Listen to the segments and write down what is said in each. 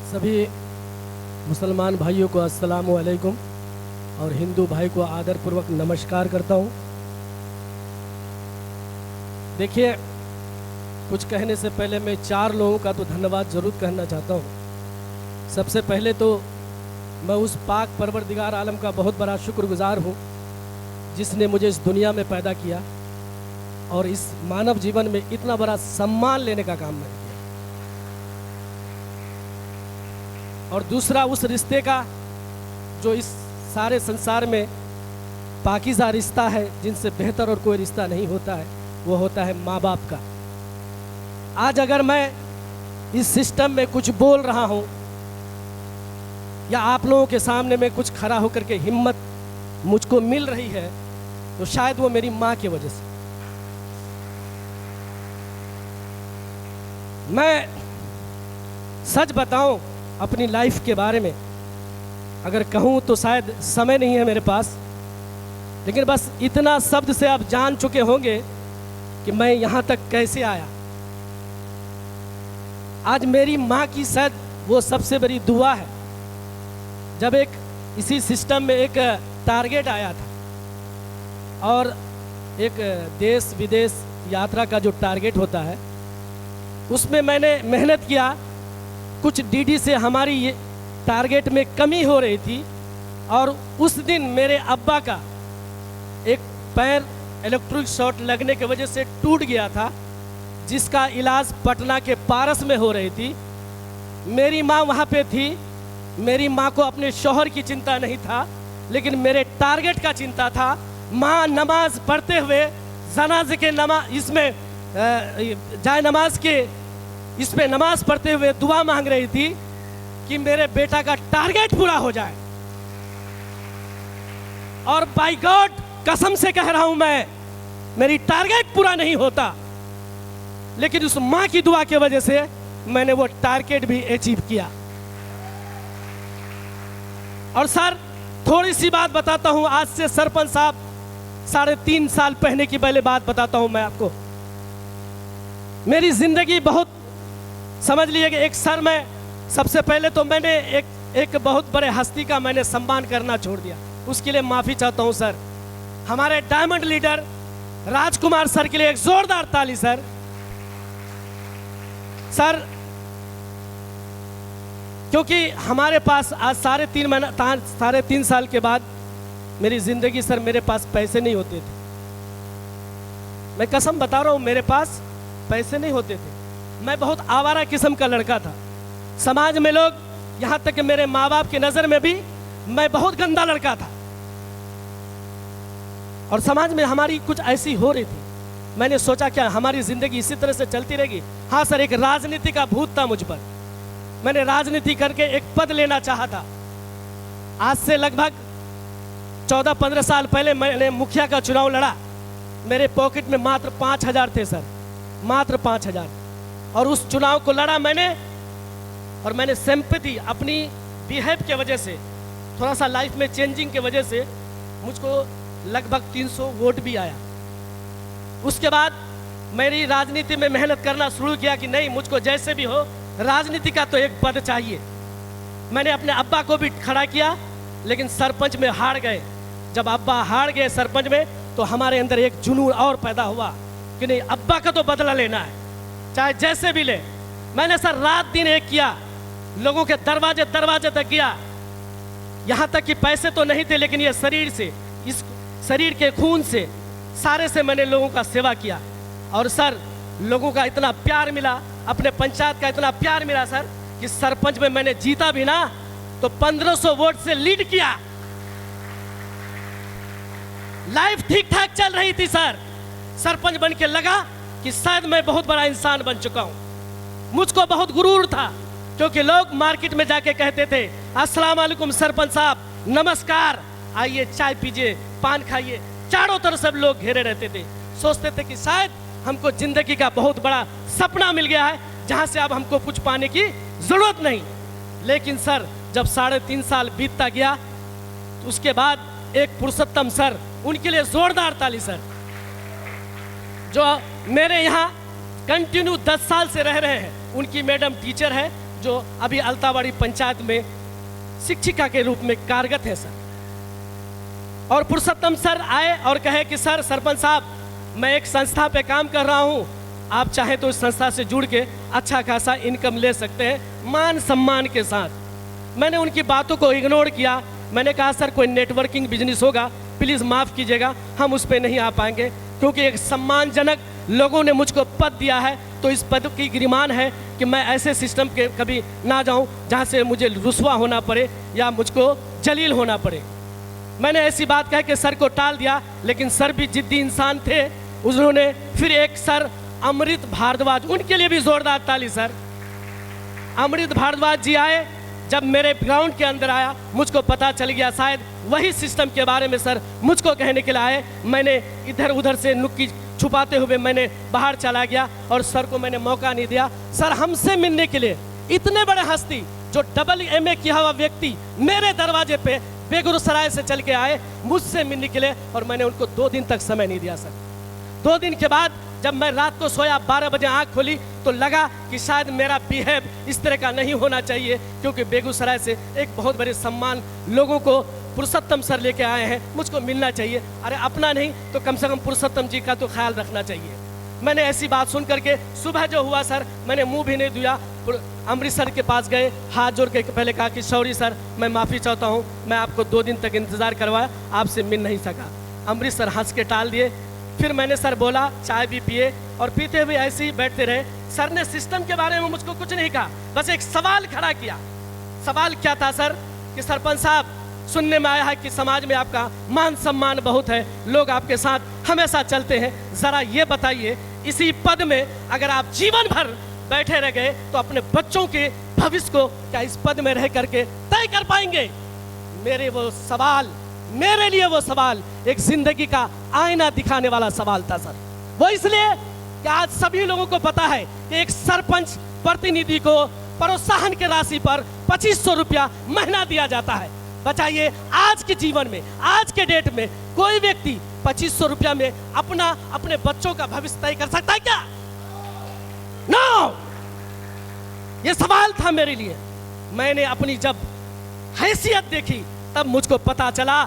सभी मुसलमान भाइयों को अस्सलाम वालेकुम और हिंदू भाई को आदरपूर्वक नमस्कार करता हूँ। देखिए, कुछ कहने से पहले मैं 4 लोगों का तो धन्यवाद ज़रूर कहना चाहता हूँ। सबसे पहले तो मैं उस पाक परवरदिगार आलम का बहुत बड़ा शुक्रगुजार हूँ जिसने मुझे इस दुनिया में पैदा किया और इस मानव जीवन में इतना बड़ा सम्मान लेने का काम मैंने किया। और दूसरा, उस रिश्ते का जो इस सारे संसार में पाकीज़ा रिश्ता है, जिनसे बेहतर और कोई रिश्ता नहीं होता है, वो होता है माँ बाप का। आज अगर मैं इस सिस्टम में कुछ बोल रहा हूँ या आप लोगों के सामने में कुछ खड़ा होकर के हिम्मत मुझको मिल रही है, तो शायद वो मेरी माँ की वजह से। मैं सच बताऊं अपनी लाइफ के बारे में, अगर कहूं तो शायद समय नहीं है मेरे पास, लेकिन बस इतना शब्द से आप जान चुके होंगे कि मैं यहाँ तक कैसे आया। आज मेरी माँ की शायद वो सबसे बड़ी दुआ है। जब एक इसी सिस्टम में एक टारगेट आया था और एक देश विदेश यात्रा का जो टारगेट होता है, उसमें मैंने मेहनत किया। कुछ डीडी से हमारी ये टारगेट में कमी हो रही थी और उस दिन मेरे अब्बा का एक पैर इलेक्ट्रिक शॉट लगने की वजह से टूट गया था, जिसका इलाज पटना के पारस में हो रही थी। मेरी माँ वहाँ पे थी। मेरी माँ को अपने शौहर की चिंता नहीं था, लेकिन मेरे टारगेट का चिंता था। माँ नमाज पढ़ते हुए जनाजे के जाए नमाज के इसमें नमाज पढ़ते हुए दुआ मांग रही थी कि मेरे बेटा का टारगेट पूरा हो जाए। और बाय गॉड कसम से कह रहा हूं मैं, मेरी टारगेट पूरा नहीं होता, लेकिन उस मां की दुआ की वजह से मैंने वो टारगेट भी अचीव किया। और सर, थोड़ी सी बात बताता हूं। आज से सरपंच साहब 3.5 साल पहले की पहले बात बताता हूं मैं आपको। मेरी जिंदगी बहुत, समझ लीजिए कि एक सर, मैं सबसे पहले तो मैंने एक बहुत बड़े हस्ती का मैंने सम्मान करना छोड़ दिया। उसके लिए माफ़ी चाहता हूं सर। हमारे डायमंड लीडर राजकुमार सर के लिए एक जोरदार ताली सर। सर, क्योंकि हमारे पास आज 3.5 साल के बाद मेरी ज़िंदगी, सर मेरे पास पैसे नहीं होते थे। मैं कसम बता रहा हूं, मेरे पास पैसे नहीं होते थे। मैं बहुत आवारा किस्म का लड़का था। समाज में लोग, यहाँ तक कि मेरे माँ बाप की नज़र में भी मैं बहुत गंदा लड़का था। और समाज में हमारी कुछ ऐसी हो रही थी। मैंने सोचा क्या हमारी ज़िंदगी इसी तरह से चलती रहेगी? हाँ सर, एक राजनीति का भूत था मुझ पर। मैंने राजनीति करके एक पद लेना चाहा था। आज से लगभग 14-15 साल पहले मैंने मुखिया का चुनाव लड़ा। मेरे पॉकेट में मात्र 5,000 थे सर, मात्र 5,000। और उस चुनाव को लड़ा मैंने, और मैंने सिंपैथी अपनी बिहेव के वजह से, थोड़ा सा लाइफ में चेंजिंग के वजह से मुझको लगभग 300 वोट भी आया। उसके बाद मेरी राजनीति में मेहनत करना शुरू किया कि नहीं, मुझको जैसे भी हो राजनीति का तो एक पद चाहिए। मैंने अपने अब्बा को भी खड़ा किया, लेकिन सरपंच में हार गए। जब अब्बा हार गए सरपंच में, तो हमारे अंदर एक जुनून और पैदा हुआ कि नहीं, अब्बा का तो बदला लेना है, चाहे जैसे भी ले। मैंने सर रात दिन एक किया, लोगों के दरवाजे तक गया। यहाँ तक कि पैसे तो नहीं थे, लेकिन ये शरीर से, इस शरीर के खून से, सारे से मैंने लोगों का सेवा किया। और सर, लोगों का इतना प्यार मिला, अपने पंचायत का इतना प्यार मिला सर, कि सरपंच में मैंने जीता भी ना तो 1500 वोट से लीड किया। लाइफ ठीक ठाक चल रही थी सर। सरपंच बन के लगा कि शायद मैं बहुत बड़ा इंसान बन चुका हूं। मुझको बहुत गुरूर था, क्योंकि लोग मार्केट में जाके कहते थे, अस्सलाम वालेकुम सरपंच साहब, नमस्कार, आइए चाय पीजिए, पान खाइए। चारों तरफ सब लोग घेरे रहते थे। सोचते थे कि शायद हमको जिंदगी का बहुत बड़ा सपना मिल गया है, जहां से अब हमको कुछ पाने की जरूरत नहीं। लेकिन सर, जब 3.5 साल बीतता गया, तो उसके बाद एक पुरुषोत्तम सर, उनके लिए जोरदार ताली सर, जो मेरे यहाँ कंटिन्यू 10 साल से रह रहे हैं। उनकी मैडम टीचर है, जो अभी अल्तावाड़ी पंचायत में शिक्षिका के रूप में कार्यरत है सर। और पुरुषोत्तम सर आए और कहे कि सर सरपंच साहब, मैं एक संस्था पे काम कर रहा हूँ, आप चाहें तो इस संस्था से जुड़ के अच्छा खासा इनकम ले सकते हैं मान सम्मान के साथ। मैंने उनकी बातों को इग्नोर किया। मैंने कहा सर कोई नेटवर्किंग बिजनेस होगा, प्लीज़ माफ़ कीजिएगा, हम उस पर नहीं आ पाएंगे, क्योंकि एक सम्मानजनक लोगों ने मुझको पद दिया है, तो इस पद की गिरमान है कि मैं ऐसे सिस्टम के कभी ना जाऊं जहां से मुझे रुस्वा होना पड़े या मुझको जलील होना पड़े। मैंने ऐसी बात कह के सर को टाल दिया, लेकिन सर भी जिद्दी इंसान थे। उन्होंने फिर एक सर अमृत भारद्वाज, उनके लिए भी जोरदार ताली सर। अमृत भारद्वाज जी आए, जब मेरे ग्राउंड के अंदर आया, मुझको पता चल गया शायद वही सिस्टम के बारे में सर मुझको कहने के लिए आए। मैंने इधर उधर से नुक्की छुपाते हुए मैंने बाहर चला गया और सर को मैंने मौका नहीं दिया। सर हमसे मिलने के लिए इतने बड़े हस्ती जो AA किया हुआ व्यक्ति मेरे दरवाजे पे बेगूसराय से चल के आए मुझसे मिलने के लिए, और मैंने उनको 2 दिन तक समय नहीं दिया सर। 2 दिन के बाद जब मैं रात को सोया, 12 बजे आँख खोली तो लगा कि शायद मेरा बिहेव इस तरह का नहीं होना चाहिए, क्योंकि बेगूसराय से एक बहुत बड़े सम्मान लोगों को पुरुषोत्तम सर लेके आए हैं, मुझको मिलना चाहिए। अरे अपना नहीं तो कम से कम पुरुषोत्तम जी का तो ख्याल रखना चाहिए। मैंने ऐसी बात सुन करके सुबह जो हुआ सर, मैंने मुंह भी नहीं धोया, अमृतसर के पास गए, हाथ जोड़ के पहले कहा कि सॉरी सर, मैं माफ़ी चाहता हूँ, मैं आपको 2 दिन तक इंतज़ार करवाया, आपसे मिल नहीं सका। अमृतसर हंस के टाल दिए। फिर मैंने सर बोला, चाय भी पिए और पीते हुए ऐसे ही बैठते रहे। सर ने सिस्टम के बारे में मुझको कुछ नहीं कहा, बस एक सवाल खड़ा किया। सवाल क्या था सर कि सरपंच साहब, सुनने में आया है कि समाज में आपका मान सम्मान बहुत है, लोग आपके साथ हमेशा चलते हैं, ज़रा ये बताइए इसी पद में अगर आप जीवन भर बैठे रह गए तो अपने बच्चों के भविष्य को क्या इस पद में रह करके तय कर पाएंगे? मेरे लिए वो सवाल एक जिंदगी का आईना दिखाने वाला सवाल था सर। वो इसलिए कि आज सभी लोगों को पता है कि एक सरपंच प्रतिनिधि को प्रोत्साहन के राशि पर 2500 रुपया महीना दिया जाता है। बताइए आज के जीवन में, आज के डेट में कोई व्यक्ति 2500 रुपया में अपने बच्चों का भविष्य तय कर सकता है क्या? नो, ये सवाल था मेरे लिए। मैंने अपनी जब हैसियत देखी तब मुझको पता चला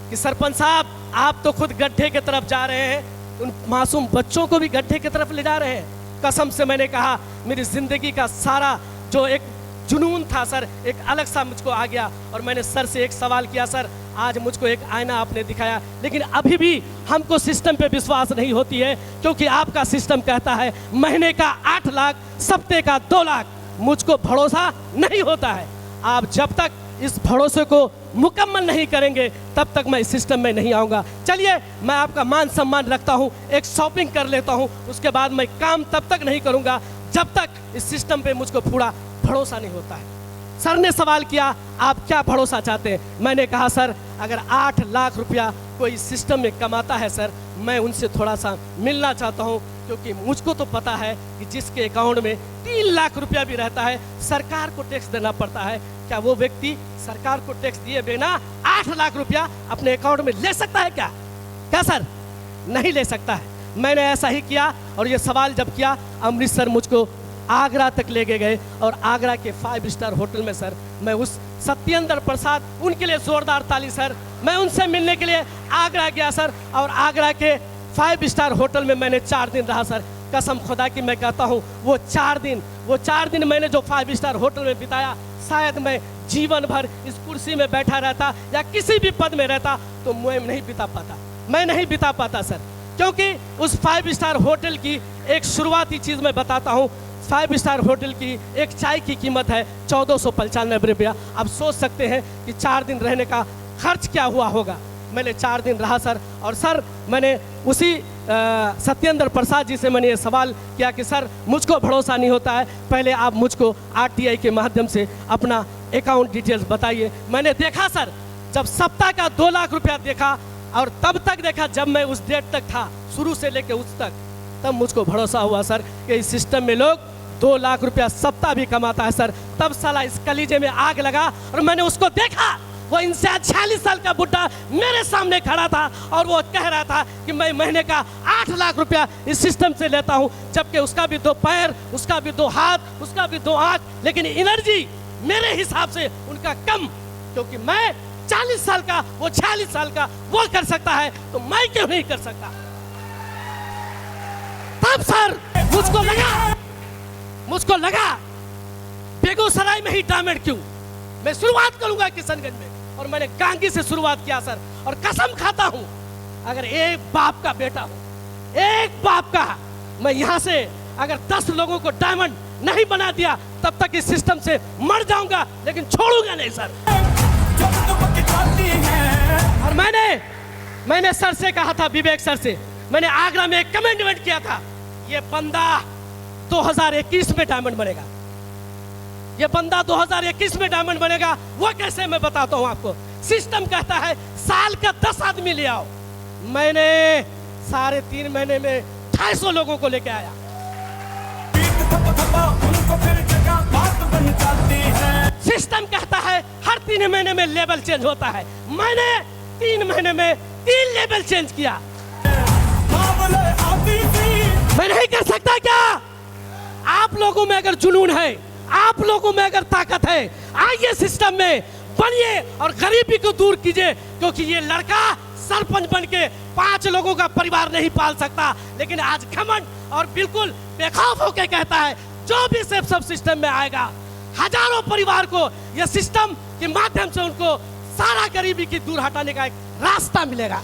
कि सरपंच साहब, आप तो खुद गड्ढे की तरफ जा रहे हैं, उन मासूम बच्चों को भी गड्ढे की तरफ ले जा रहे हैं। कसम से मैंने कहा, मेरी जिंदगी का सारा जो एक जुनून था सर, एक अलग सा मुझको आ गया। और मैंने सर से एक सवाल किया, सर आज मुझको एक आईना आपने दिखाया, लेकिन अभी भी हमको सिस्टम पे विश्वास नहीं होती है, क्योंकि आपका सिस्टम कहता है महीने का 8 लाख, सप्ते का 2 लाख। मुझको भरोसा नहीं होता है। आप जब तक इस भरोसे को मुकम्मल नहीं करेंगे तब तक मैं इस सिस्टम में नहीं आऊँगा। चलिए, मैं आपका मान सम्मान रखता हूँ, एक शॉपिंग कर लेता हूँ, उसके बाद मैं काम तब तक नहीं करूँगा जब तक इस सिस्टम पे मुझको पूरा भरोसा नहीं होता है। सर ने सवाल किया, आप क्या भरोसा चाहते हैं? मैंने कहा सर, अगर 8 लाख रुपया कोई सिस्टम में कमाता है सर, मैं उनसे थोड़ा सा मिलना चाहता हूं, क्योंकि मुझको तो पता है कि जिसके अकाउंट में 3 लाख रुपया भी रहता है, सरकार को टैक्स देना पड़ता है। क्या वो व्यक्ति सरकार को टैक्स दिए बिना 8 लाख रुपया अपने अकाउंट में ले सकता है क्या? क्या सर? नहीं ले सकता है। मैंने ऐसा ही किया, और ये सवाल जब किया, अमृतसर मुझको आगरा तक लेके गए, और आगरा के 5 स्टार होटल में सर मैं उस सत्येंद्र प्रसाद, उनके लिए जोरदार ताली सर, मैं उनसे मिलने के लिए आगरा गया सर। और आगरा के 5 स्टार होटल में मैंने 4 दिन रहा सर। कसम खुदा की मैं कहता हूँ, वो 4 दिन मैंने जो 5 स्टार होटल में बिताया, शायद मैं जीवन भर इस कुर्सी में बैठा रहता या किसी भी पद में रहता तो मैं नहीं बिता पाता सर। क्योंकि उस 5 स्टार होटल की एक शुरुआती चीज़ मैं बताता हूँ। 5 स्टार होटल की एक चाय की कीमत है 1495 रुपया। आप सोच सकते हैं कि 4 दिन रहने का खर्च क्या हुआ होगा। मैंने 4 दिन रहा सर, और सर मैंने उसी सत्येंद्र प्रसाद जी से मैंने ये सवाल किया कि सर मुझको भरोसा नहीं होता है, पहले आप मुझको RTI के माध्यम से अपना अकाउंट डिटेल्स बताइए। मैंने देखा सर, जब सप्ताह का 2 लाख रुपया देखा, और तब तक देखा जब मैं उस डेट तक था, शुरू से लेकर उस तक, तब मुझको भरोसा हुआ सर कि इस सिस्टम में लोग 2 लाख रुपया सप्ताह भी कमाता है सर। तब साला इस कलीजे में आग लगा और मैंने उसको देखा, वो इनसे 46 साल का बुढ़ा मेरे सामने खड़ा था और वो कह रहा था कि मैं महीने का 8 लाख रुपया इस सिस्टम से लेता हूं, जबकि उसका भी 2 पैर, उसका भी 2 हाथ, उसका भी 2 आंख, लेकिन एनर्जी मेरे हिसाब से उनका कम, क्योंकि मैं 40 साल का, वो 46 साल का, वो कर सकता है तो मैं क्यों नहीं कर सकता। तब सर मुझको लगा बेगूसराय में ही डायमंड क्यों, मैं शुरुआत करूंगा किशनगंज में। और मैंने कांगी से शुरुआत किया सर, और कसम खाता हूं अगर एक बाप का बेटा हूं, एक बाप का, मैं यहां से अगर 10 लोगों को डायमंड नहीं बना दिया तब तक इस सिस्टम से मर जाऊंगा, लेकिन छोड़ूंगा नहीं सर। और मैंने सर से कहा था, विवेक सर से, मैंने आगरा में एक कमेंटमेंट किया था, ये बंदा 2021 में डायमंड बनेगा, ये बंदा 2021 में डायमंड बनेगा। वो कैसे, मैं बताता हूं आपको। सिस्टम कहता है साल का 10 आदमी ले आओ, मैंने 3.5 महीने में 250 लोगों को लेके आया। सिस्टम कहता है हर 3 महीने में लेवल चेंज होता है, मैंने 3 महीने में 3 लेवल चेंज किया। मैं नहीं कर सकता क्या? आप लोगों में अगर जुनून है, आप लोगों में अगर ताकत है, आइए सिस्टम में बनिए और गरीबी को दूर कीजिए, क्योंकि ये लड़का सरपंच बन के 5 लोगों का परिवार नहीं पाल सकता, लेकिन आज घमंड और बिल्कुल बेखौफ होकर कहता है जो भी सब सिस्टम में आएगा, हजारों परिवार को यह सिस्टम के माध्यम से उनको सारा गरीबी की दूर हटाने का एक रास्ता मिलेगा।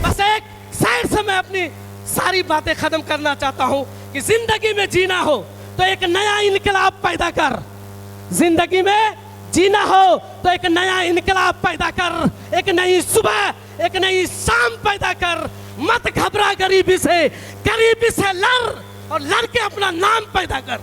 बस एक साइड से मैं अपनी सारी बातें खत्म करना चाहता हूं कि जिंदगी में जीना हो तो एक नया इनकलाब पैदा कर, जिंदगी में जीना हो तो एक नया इनकलाब पैदा कर, एक नई सुबह, एक नई शाम पैदा कर। मत घबरा गरीबी से लड़ और लड़ के अपना नाम पैदा कर।